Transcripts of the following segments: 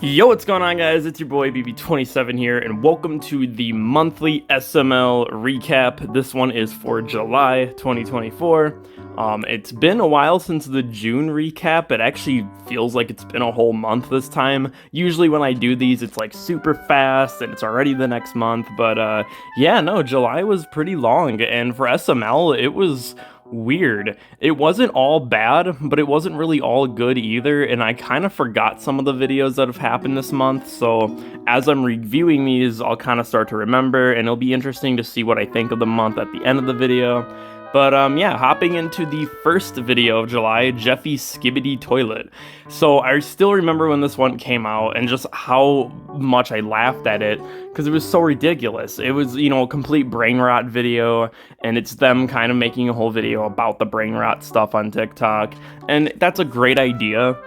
Yo, what's going on, guys? It's your boy BB27 here, and welcome to the monthly SML recap. This one is for July 2024. It's been a while since the June recap. It actually feels like it's been a whole month this time. Usually when I do these, it's like super fast and it's already the next month. But yeah, no, July was pretty long, and for SML, it was weird. It wasn't all bad, but it wasn't really all good either, and I kind of forgot some of the videos that have happened this month, so as I'm reviewing these, I'll kind of start to remember, and it'll be interesting to see what I think of the month at the end of the video. But yeah, hopping into the first video of July, Jeffy's Skibidi Toilet. So I still remember when this one came out and just how much I laughed at it because it was so ridiculous. It was, you know, a complete brain rot video, and it's them kind of making a whole video about the brain rot stuff on TikTok, and that's a great idea.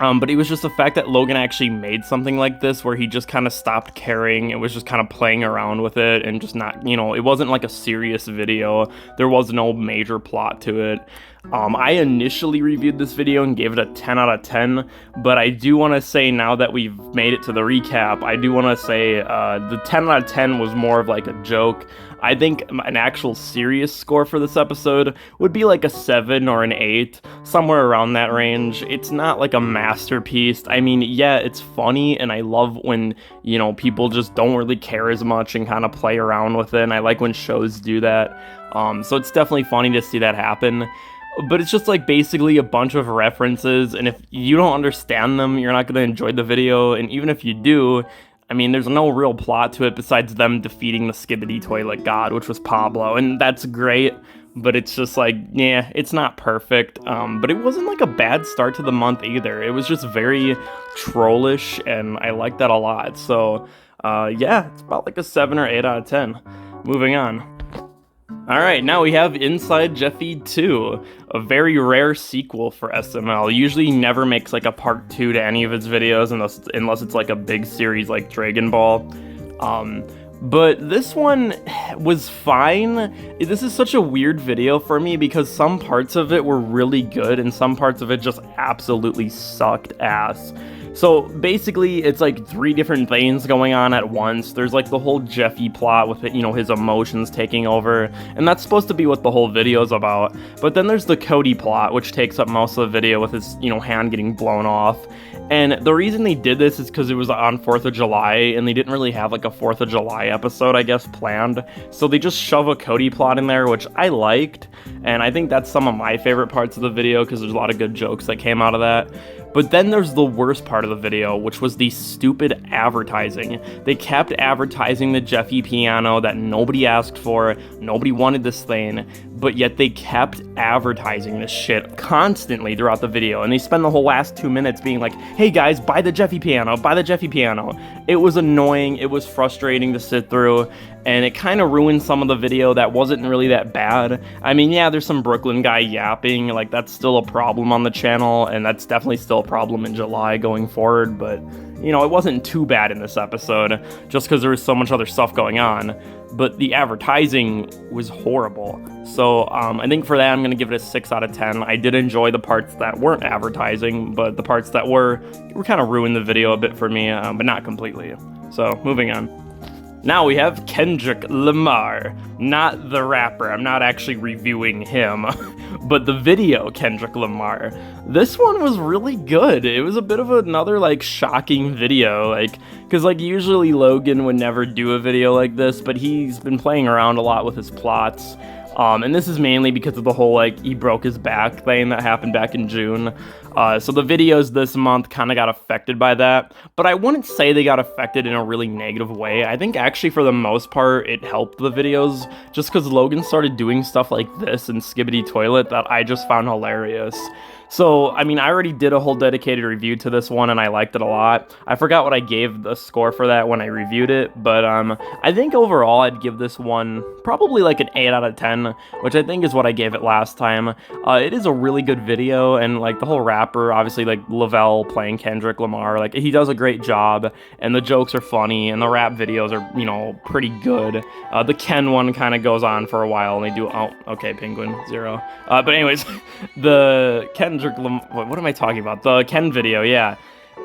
But it was just the fact that Logan actually made something like this where he just kind of stopped caring. It was just kind of playing around with it and just not, you know, it wasn't like a serious video. There was no major plot to it. I initially reviewed this video and gave it a 10 out of 10, but I do want to say now that we've made it to the recap, I do want to say the 10 out of 10 was more of like a joke. I think an actual serious score for this episode would be like a 7 or an 8, somewhere around that range. It's not like a masterpiece. I mean, yeah, it's funny, and I love when, you know, people just don't really care as much and kind of play around with it, and I like when shows do that. So it's definitely funny to see that happen. But it's just like basically a bunch of references, and if you don't understand them, you're not going to enjoy the video, and even if you do, I mean, there's no real plot to it besides them defeating the Skibidi Toilet God, which was Pablo, and that's great, but it's just like, yeah, it's not perfect, but it wasn't like a bad start to the month either. It was just very trollish, and I like that a lot, so, yeah, it's about like a 7 or 8 out of 10. Moving on. Alright, now we have Inside Jeffy 2, a very rare sequel for SML. Usually he never makes like a part 2 to any of his videos unless it's like a big series like Dragon Ball. But this one was fine. This is such a weird video for me because some parts of it were really good and some parts of it just absolutely sucked ass. So basically, it's like 3 different things going on at once. There's like the whole Jeffy plot with it, you know, his emotions taking over, and that's supposed to be what the whole video is about. But then there's the Cody plot, which takes up most of the video with his, you know, hand getting blown off. And the reason they did this is because it was on 4th of July, and they didn't really have like a 4th of July episode, I guess, planned. So they just shove a Cody plot in there, which I liked, and I think that's some of my favorite parts of the video because there's a lot of good jokes that came out of that. But then there's the worst part of the video, which was the stupid advertising. They kept advertising the Jeffy piano that nobody asked for, nobody wanted this thing, but yet they kept advertising this shit constantly throughout the video, and they spend the whole last 2 minutes being like, hey guys, buy the Jeffy piano, buy the Jeffy piano. It was annoying, it was frustrating to sit through, and it kind of ruined some of the video that wasn't really that bad. I mean, yeah, there's some Brooklyn guy yapping, like that's still a problem on the channel, and that's definitely still a problem in July going forward, but you know, it wasn't too bad in this episode, just because there was so much other stuff going on, but the advertising was horrible. So I think for that, I'm going to give it a 6 out of 10. I did enjoy the parts that weren't advertising, but the parts that were kind of ruined the video a bit for me, but not completely. So, moving on. Now we have Kendrick Lamar, not the rapper. I'm not actually reviewing him, but the video Kendrick Lamar. This one was really good. It was a bit of another like shocking video, like because like usually Logan would never do a video like this, but he's been playing around a lot with his plots. And this is mainly because of the whole, like, he broke his back thing that happened back in June. So the videos this month kind of got affected by that. But I wouldn't say they got affected in a really negative way. I think actually for the most part, it helped the videos. Just because Logan started doing stuff like this and Skibidi Toilet that I just found hilarious. So, I mean, I already did a whole dedicated review to this one, and I liked it a lot. I forgot what I gave the score for that when I reviewed it, but I think overall I'd give this one probably like an 8 out of 10, which I think is what I gave it last time. It is a really good video, and like the whole rapper, obviously like Lavelle playing Kendrick Lamar, like he does a great job, and the jokes are funny, and the rap videos are, you know, pretty good. The Ken one kind of goes on for a while, and they do, oh, okay, Penguin, 0. But anyways, the Kendrick Lamar, what am I talking about? The Ken video, yeah.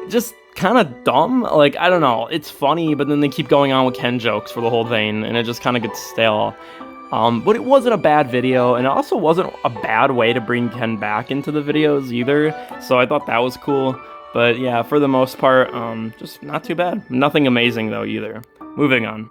Just, kind of dumb. Like, I don't know, it's funny, but then they keep going on with Ken jokes for the whole thing, and it just kind of gets stale. But it wasn't a bad video, and it also wasn't a bad way to bring Ken back into the videos either, so I thought that was cool. But yeah, for the most part, just not too bad. Nothing amazing though either. Moving on.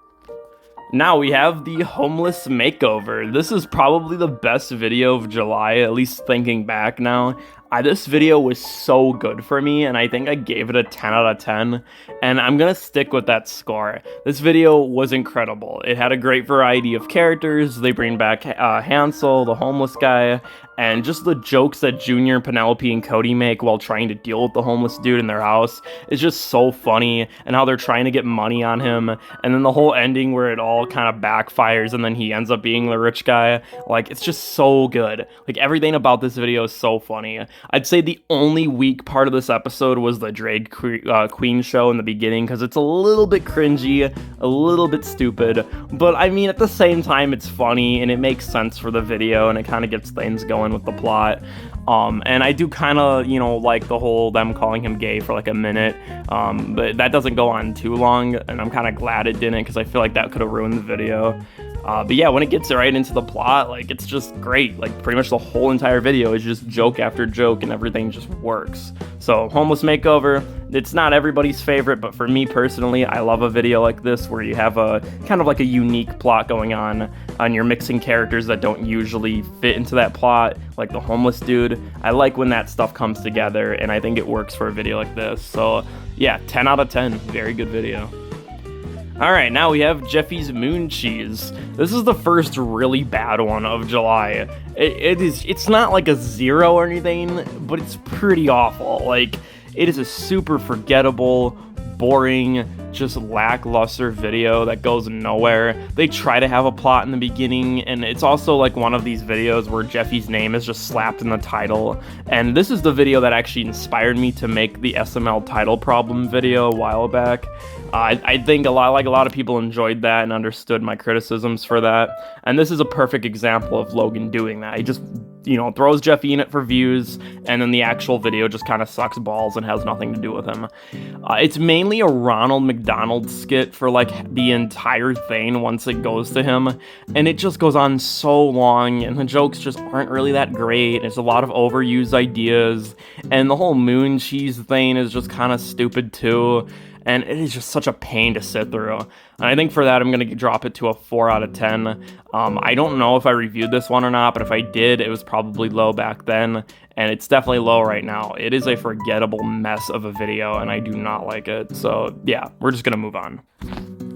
Now we have the homeless makeover. This is probably the best video of July, at least thinking back now. This video was so good for me, and I think I gave it a 10 out of 10, and I'm gonna stick with that score. This video was incredible. It had a great variety of characters. They bring back Hansel, the homeless guy, and just the jokes that Junior, Penelope, and Cody make while trying to deal with the homeless dude in their house is just so funny, and how they're trying to get money on him, and then the whole ending where it all kind of backfires and then he ends up being the rich guy. Like, it's just so good. Like, everything about this video is so funny. I'd say the only weak part of this episode was the drag queen show in the beginning, because it's a little bit cringy, a little bit stupid, but I mean, at the same time, it's funny, and it makes sense for the video, and it kind of gets things going with the plot. And I do kind of, you know, like the whole them calling him gay for like a minute, but that doesn't go on too long, and I'm kind of glad it didn't, because I feel like that could have ruined the video. But yeah, when it gets right into the plot, like, it's just great. Like, pretty much the whole entire video is just joke after joke, and everything just works. So, homeless makeover, it's not everybody's favorite, but for me personally, I love a video like this where you have a kind of like a unique plot going on, and you're mixing characters that don't usually fit into that plot, like the homeless dude. I like when that stuff comes together, and I think it works for a video like this. So yeah, 10 out of 10, very good video. Alright, now we have Jeffy's Moon Cheese. This is the first really bad one of July. It's not like a 0 or anything, but it's pretty awful. Like, it is a super forgettable, boring, just lackluster video that goes nowhere. They try to have a plot in the beginning, and it's also like one of these videos where Jeffy's name is just slapped in the title. And this is the video that actually inspired me to make the SML title problem video a while back. I think a lot of people enjoyed that and understood my criticisms for that. And this is a perfect example of Logan doing that. He just, you know, throws Jeffy in it for views, and then the actual video just kind of sucks balls and has nothing to do with him. It's mainly a Ronald McDonald skit for like the entire thing once it goes to him, and it just goes on so long, and the jokes just aren't really that great. There's a lot of overused ideas, and the whole moon cheese thing is just kind of stupid too. And it is just such a pain to sit through. And I think for that, I'm going to drop it to a 4 out of 10. I don't know if I reviewed this one or not, but if I did, it was probably low back then, and it's definitely low right now. It is a forgettable mess of a video, and I do not like it. So yeah, we're just going to move on.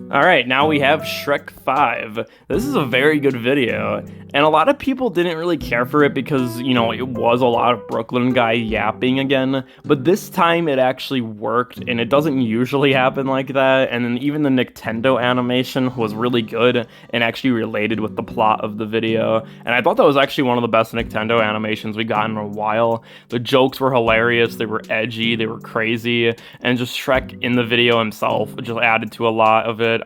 Alright, now we have Shrek V. This is a very good video, and a lot of people didn't really care for it because, you know, it was a lot of Brooklyn guy yapping again, but this time it actually worked, and it doesn't usually happen like that, and then even the Nintendo animation was really good and actually related with the plot of the video, and I thought that was actually one of the best Nintendo animations we got in a while. The jokes were hilarious, they were edgy, they were crazy, and just Shrek in the video himself just added to a lot of it.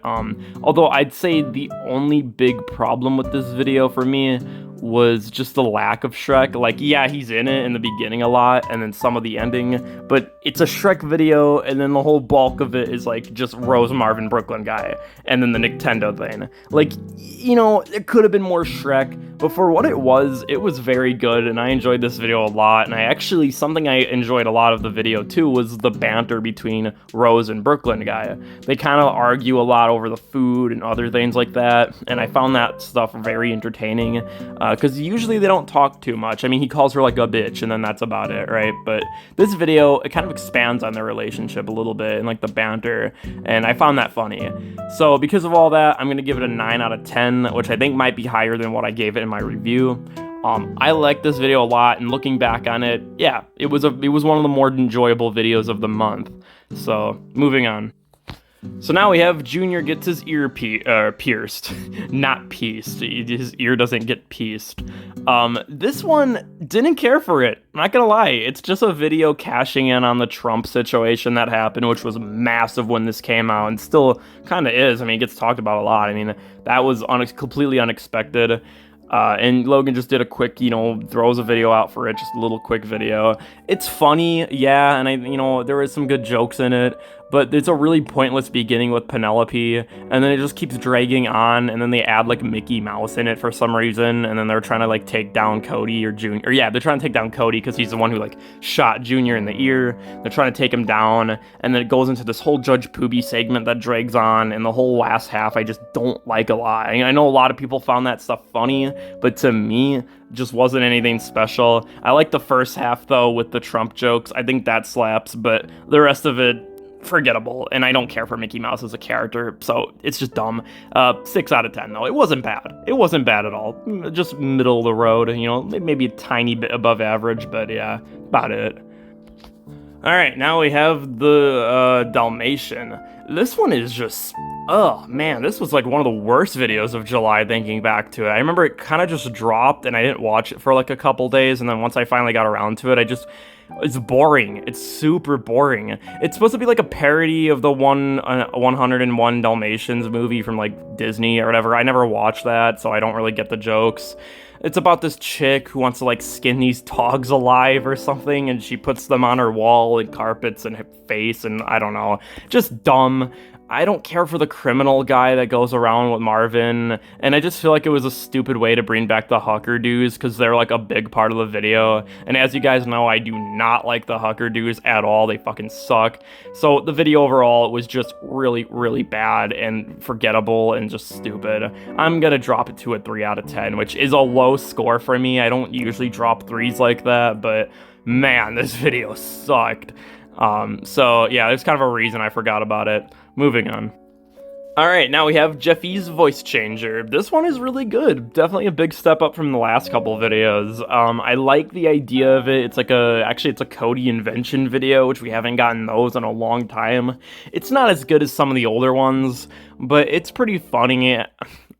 Although I'd say the only big problem with this video for me was just the lack of Shrek. Like, yeah, he's in it in the beginning a lot, and then some of the ending, but it's a Shrek video, and then the whole bulk of it is like just Rose, Marvin, Brooklyn guy, and then the Nintendo thing. Like, you know, it could have been more Shrek, but for what it was very good, and I enjoyed this video a lot. And I actually, something I enjoyed a lot of the video too was the banter between Rose and Brooklyn guy. They kind of argue a lot over the food and other things like that, and I found that stuff very entertaining, because usually they don't talk too much. I mean, he calls her like a bitch, and then that's about it, right? But this video, it kind of expands on their relationship a little bit and like the banter, and I found that funny. So because of all that, I'm gonna give it a 9 out of 10, which I think might be higher than what I gave it in my review. I like this video a lot, and looking back on it, yeah, it was one of the more enjoyable videos of the month. So moving on. So now we have Junior gets his ear pierced, not pieced. His ear doesn't get pieced. This one didn't care for it. I'm not gonna lie. It's just a video cashing in on the Trump situation that happened, which was massive when this came out, and still kind of is. I mean, it gets talked about a lot. I mean, that was completely unexpected. And Logan just did a quick, throws a video out for it, just a little quick video. It's funny, yeah, and there is some good jokes in it, but it's a really pointless beginning with Penelope, and then it just keeps dragging on, and then they add like Mickey Mouse in it for some reason, and then they're trying to like take down Cody or Junior. Or yeah, they're trying to take down Cody because he's the one who like shot Junior in the ear. They're trying to take him down, and then it goes into this whole Judge Poobie segment that drags on, and the whole last half I just don't like a lot. I know a lot of people found that stuff funny, but to me, just wasn't anything special. I like the first half though with the Trump jokes. I think that slaps, but the rest of it, forgettable, and I don't care for Mickey Mouse as a character, so it's just dumb. 6 out of 10 though. It wasn't bad. It wasn't bad at all. Just middle of the road, maybe a tiny bit above average, but yeah, about it. Alright, now we have the Dalmation. This one is just, oh man, this was like one of the worst videos of July thinking back to it. I remember it kind of just dropped and I didn't watch it for like a couple days, and then once I finally got around to it, it's boring. It's super boring. It's supposed to be like a parody of the 101 Dalmatians movie from like Disney or whatever. I never watched that, so I don't really get the jokes. It's about this chick who wants to like skin these dogs alive or something, and she puts them on her wall and carpets and her face, and I don't know. Just dumb. I don't care for the criminal guy that goes around with Marvin, and I just feel like it was a stupid way to bring back the Hucker dudes because they're like a big part of the video. And as you guys know, I do not like the Hucker dudes at all. They fucking suck. So the video overall was just really, really bad and forgettable and just stupid. I'm gonna drop it to a 3 out of 10, which is a low score for me. I don't usually drop 3s like that, but man, this video sucked. So yeah, there's kind of a reason I forgot about it. Moving on. Alright, now we have Jeffy's voice changer. This one is really good. Definitely a big step up from the last couple videos. I like the idea of it. It's a Cody invention video, which we haven't gotten those in a long time. It's not as good as some of the older ones, but it's pretty funny.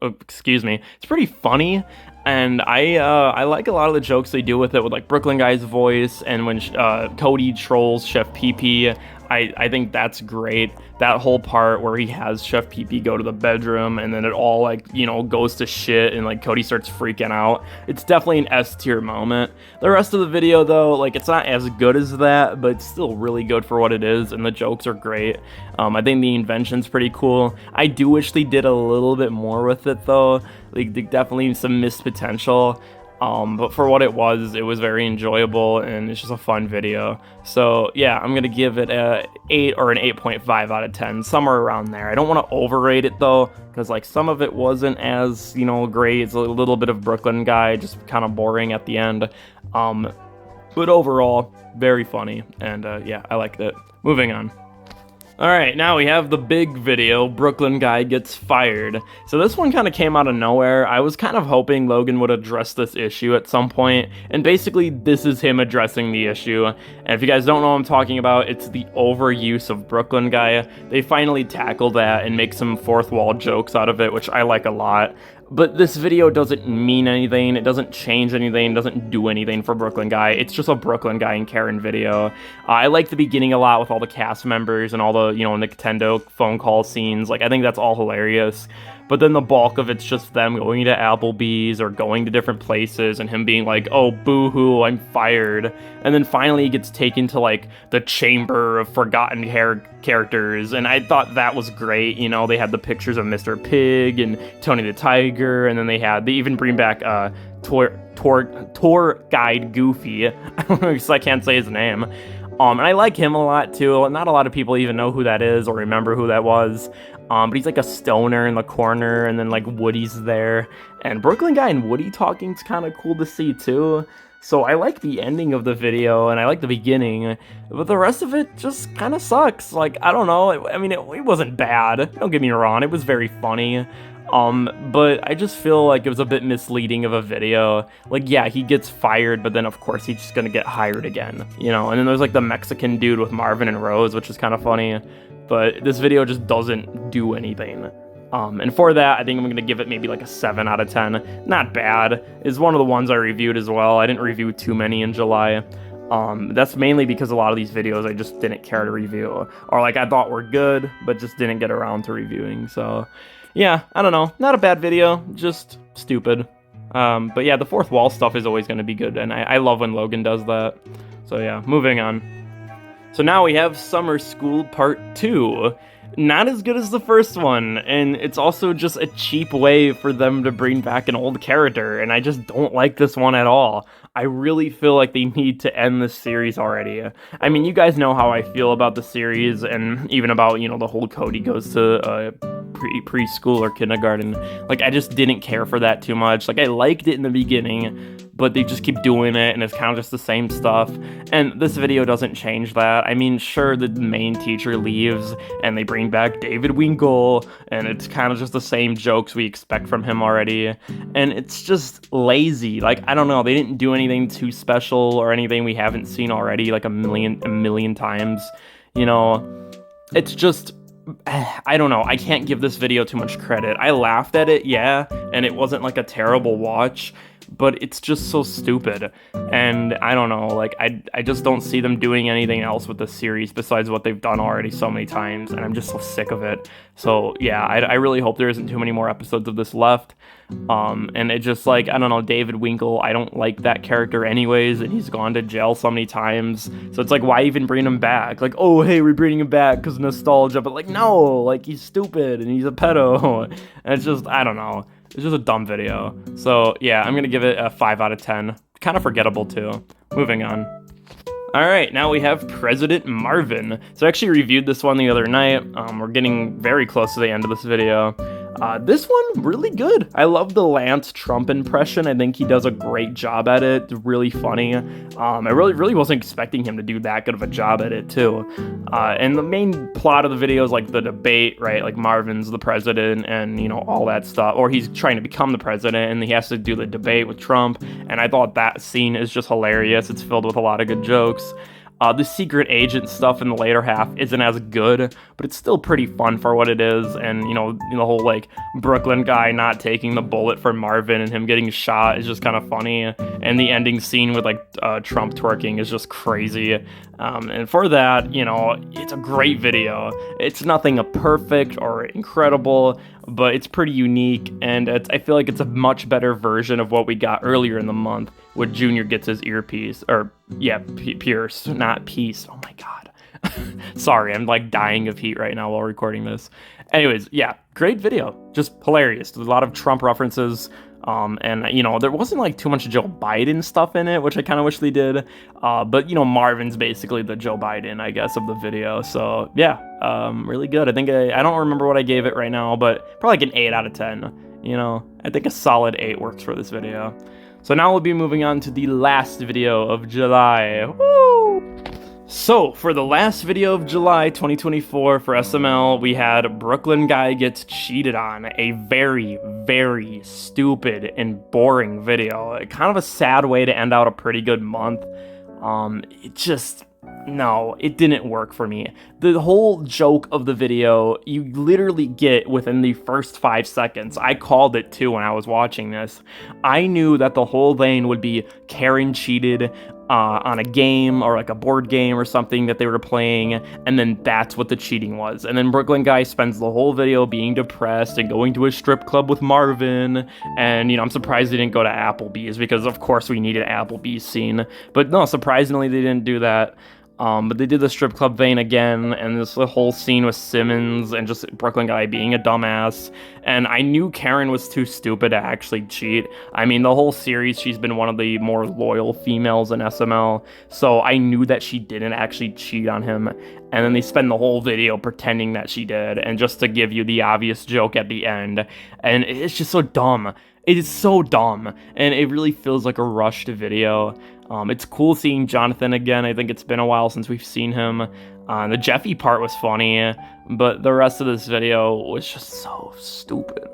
It's pretty funny. And I like a lot of the jokes they do with it, with like Brooklyn Guy's voice, and when Cody trolls Chef PP. I think that's great. That whole part where he has Chef PP go to the bedroom and then it all goes to shit and like Cody starts freaking out. It's definitely an S tier moment. The rest of the video though, it's not as good as that, but it's still really good for what it is, and the jokes are great. I think the invention's pretty cool. I do wish they did a little bit more with it though. Definitely some missed potential. But for what it was very enjoyable, and it's just a fun video. So yeah, I'm gonna give it a 8 or an 8.5 out of 10, somewhere around there. I don't want to overrate it though, because some of it wasn't as great. It's a little bit of Brooklyn Guy, just kind of boring at the end. But overall, very funny, and yeah, I liked it. Moving on. Alright, now we have the big video, Brooklyn Guy gets fired. So this one kind of came out of nowhere. I was kind of hoping Logan would address this issue at some point, and basically this is him addressing the issue. And if you guys don't know what I'm talking about, it's the overuse of Brooklyn Guy. They finally tackle that and make some fourth wall jokes out of it, which I like a lot. But this video doesn't mean anything, it doesn't change anything, it doesn't do anything for Brooklyn Guy. It's just a Brooklyn Guy and Karen video. I like the beginning a lot with all the cast members and all the, Nintendo phone call scenes. I think that's all hilarious. But then the bulk of it's just them going to Applebee's or going to different places and him being like, oh, boo-hoo, I'm fired. And then finally he gets taken to, the chamber of forgotten characters. And I thought that was great. They had the pictures of Mr. Pig and Tony the Tiger. And then they even bring back tour guide Goofy. Because I can't say his name. And I like him a lot, too. Not a lot of people even know who that is or remember who that was. But he's like a stoner in the corner, and then Woody's there. And Brooklyn Guy and Woody talking's kind of cool to see, too. So I like the ending of the video, and I like the beginning. But the rest of it just kind of sucks. I don't know. It wasn't bad. Don't get me wrong. It was very funny. But I just feel like it was a bit misleading of a video. Yeah, he gets fired, but then of course he's just gonna get hired again, and then there's the Mexican dude with Marvin and Rose, which is kind of funny, but this video just doesn't do anything. And for that, I think I'm gonna give it maybe a 7 out of 10. Not bad. It's one of the ones I reviewed as well. I didn't review too many in July. That's mainly because a lot of these videos I just didn't care to review, or I thought were good, but just didn't get around to reviewing, so... yeah, I don't know. Not a bad video, just stupid. But yeah, the fourth wall stuff is always going to be good, and I love when Logan does that. So yeah, moving on. So now we have Summer School Part 2. Not as good as the first one, and it's also just a cheap way for them to bring back an old character, and I just don't like this one at all. I really feel like they need to end this series already. I mean, you guys know how I feel about the series, and even about, you know, the whole Cody goes to preschool or kindergarten. Like, I just didn't care for that too much. Like, I liked it in the beginning, but they just keep doing it, and it's kind of just the same stuff. And this video doesn't change that. I mean, sure, the main teacher leaves, and they bring back David Winkle, and it's kind of just the same jokes we expect from him already. And it's just lazy. Like, I don't know, they didn't do anything too special or anything we haven't seen already, like a million times. You know, it's just, I don't know, I can't give this video too much credit. I laughed at it, yeah, and it wasn't like a terrible watch, but it's just so stupid, and I don't know, like, I just don't see them doing anything else with the series besides what they've done already so many times, and I'm just so sick of it. So yeah, I really hope there isn't too many more episodes of this left. And it just, like, I don't know, David Winkle, I don't like that character anyways, and he's gone to jail so many times, so it's like, why even bring him back? Like, oh, hey, we're bringing him back because nostalgia, but like, no, like, he's stupid, and he's a pedo, and it's just, I don't know. It's just a dumb video. So yeah, I'm gonna give it a 5 out of 10. Kind of forgettable too. Moving on. Alright, now we have President Marvin. So I actually reviewed this one the other night. We're getting very close to the end of this video. This one, really good. I love the Lance Trump impression. I think he does a great job at it. It's really funny. I really wasn't expecting him to do that good of a job at it, too. And the main plot of the video is, like, the debate, right? Like, Marvin's the president and, you know, all that stuff. Or he's trying to become the president, and he has to do the debate with Trump. And I thought that scene is just hilarious. It's filled with a lot of good jokes. The secret agent stuff in the later half isn't as good, but it's still pretty fun for what it is, and, you know, the whole, like, Brooklyn guy not taking the bullet from Marvin and him getting shot is just kind of funny, and the ending scene with, like, Trump twerking is just crazy, and for that, you know, it's a great video. It's nothing perfect or incredible, but it's pretty unique, and I feel like it's a much better version of what we got earlier in the month, where Junior gets his earpiece, or, yeah, Pierce, not piece. Oh my god. Sorry, I'm like dying of heat right now while recording this. Anyways, yeah, great video. Just hilarious. There's a lot of Trump references, and, you know, there wasn't, like, too much Joe Biden stuff in it, which I kind of wish they did, but, you know, Marvin's basically the Joe Biden, I guess, of the video, so, yeah, really good. I think I don't remember what I gave it right now, but probably like an 8 out of 10, you know? I think a solid 8 works for this video. So now we'll be moving on to the last video of July. Woo! So, for the last video of July 2024 for SML, we had Brooklyn guy gets cheated on. A very, very stupid and boring video. Kind of a sad way to end out a pretty good month. No, it didn't work for me. The whole joke of the video, you literally get within the first 5 seconds. I called it too when I was watching this. I knew that the whole lane would be Karen cheated on a game or like a board game or something that they were playing, and then that's what the cheating was. And then Brooklyn guy spends the whole video being depressed and going to a strip club with Marvin, and, you know, I'm surprised they didn't go to Applebee's, because of course we needed Applebee's scene, but no, surprisingly they didn't do that. But they did the strip club vein again, and this whole scene with Simmons and just Brooklyn guy being a dumbass. And I knew Karen was too stupid to actually cheat. I mean, the whole series, she's been one of the more loyal females in SML, so I knew that she didn't actually cheat on him. And then they spend the whole video pretending that she did, and just to give you the obvious joke at the end. And it's just so dumb. It is so dumb, and it really feels like a rushed video. It's cool seeing Jonathan again. I think it's been a while since we've seen him. The Jeffy part was funny, but the rest of this video was just so stupid.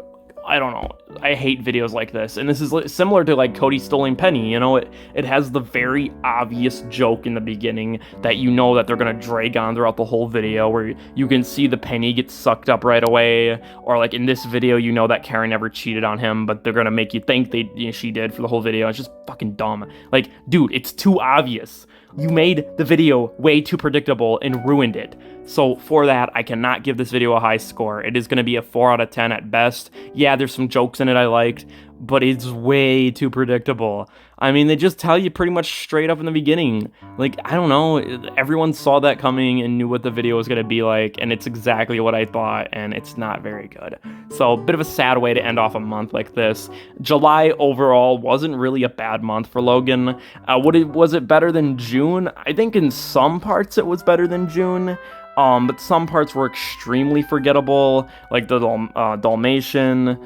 I don't know. I hate videos like this. And this is similar to, like, Cody stealing Penny, you know? It has the very obvious joke in the beginning that you know that they're gonna drag on throughout the whole video, where you can see the penny get sucked up right away. Or, like, in this video, you know that Karen never cheated on him, but they're gonna make you think she did for the whole video. It's just fucking dumb. Like, dude, it's too obvious. You made the video way too predictable and ruined it. So for that, I cannot give this video a high score. It is going to be a 4 out of 10 at best. Yeah, there's some jokes in it I liked, but it's way too predictable. I mean, they just tell you pretty much straight up in the beginning. Like, I don't know, everyone saw that coming and knew what the video was going to be like, and it's exactly what I thought, and it's not very good. So, a bit of a sad way to end off a month like this. July overall wasn't really a bad month for Logan. Was it better than June? I think in some parts it was better than June. But some parts were extremely forgettable, like the Dalmation,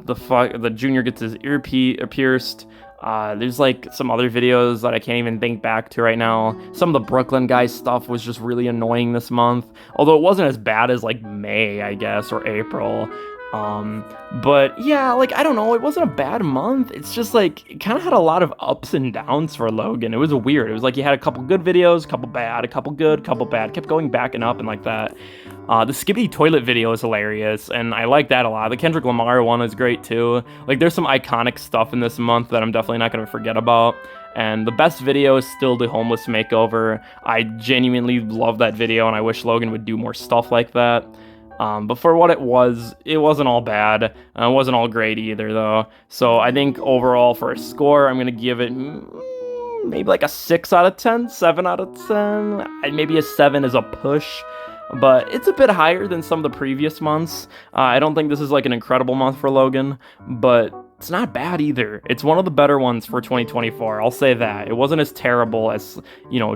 the junior gets his ear pierced. There's like some other videos that I can't even think back to right now. Some of the Brooklyn guys stuff was just really annoying this month, although it wasn't as bad as like May, I guess, or April. But yeah, like, I don't know, it wasn't a bad month. It's just like, it kind of had a lot of ups and downs for Logan. It was weird. It was like you had a couple good videos, a couple bad, a couple good, couple bad, kept going back and up and like that. The Skibbity Toilet video is hilarious, and I like that a lot. The Kendrick Lamar one is great too. Like, there's some iconic stuff in this month that I'm definitely not going to forget about. And the best video is still the homeless makeover. I genuinely love that video, and I wish Logan would do more stuff like that. But for what it wasn't all bad. It wasn't all great either, though. So I think overall for a score, I'm going to give it maybe like a 6 out of 10, 7 out of 10. Maybe a 7 is a push. But it's a bit higher than some of the previous months. I don't think this is like an incredible month for Logan, but it's not bad either. It's one of the better ones for 2024, I'll say that. It wasn't as terrible as,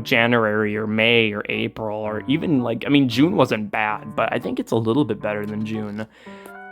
January or May or April, or even like, I mean, June wasn't bad, but I think it's a little bit better than June.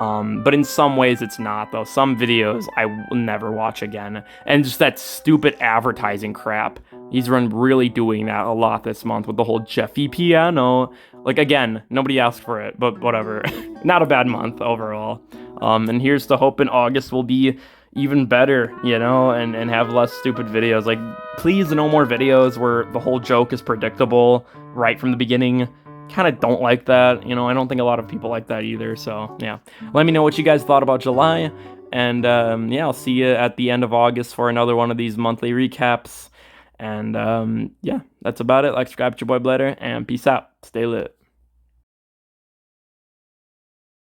But in some ways it's not, though. Some videos I will never watch again. And just that stupid advertising crap. He's really doing that a lot this month with the whole Jeffy piano. Like, again, nobody asked for it, but whatever. Not a bad month overall. And here's to hoping August will be even better, and have less stupid videos. Like, please, no more videos where the whole joke is predictable right from the beginning. Kind of don't like that. I don't think a lot of people like that either. So, yeah. Let me know what you guys thought about July. And, yeah, I'll see you at the end of August for another one of these monthly recaps. And, yeah, that's about it. Like, subscribe to your boy Blader, and peace out. Stay lit.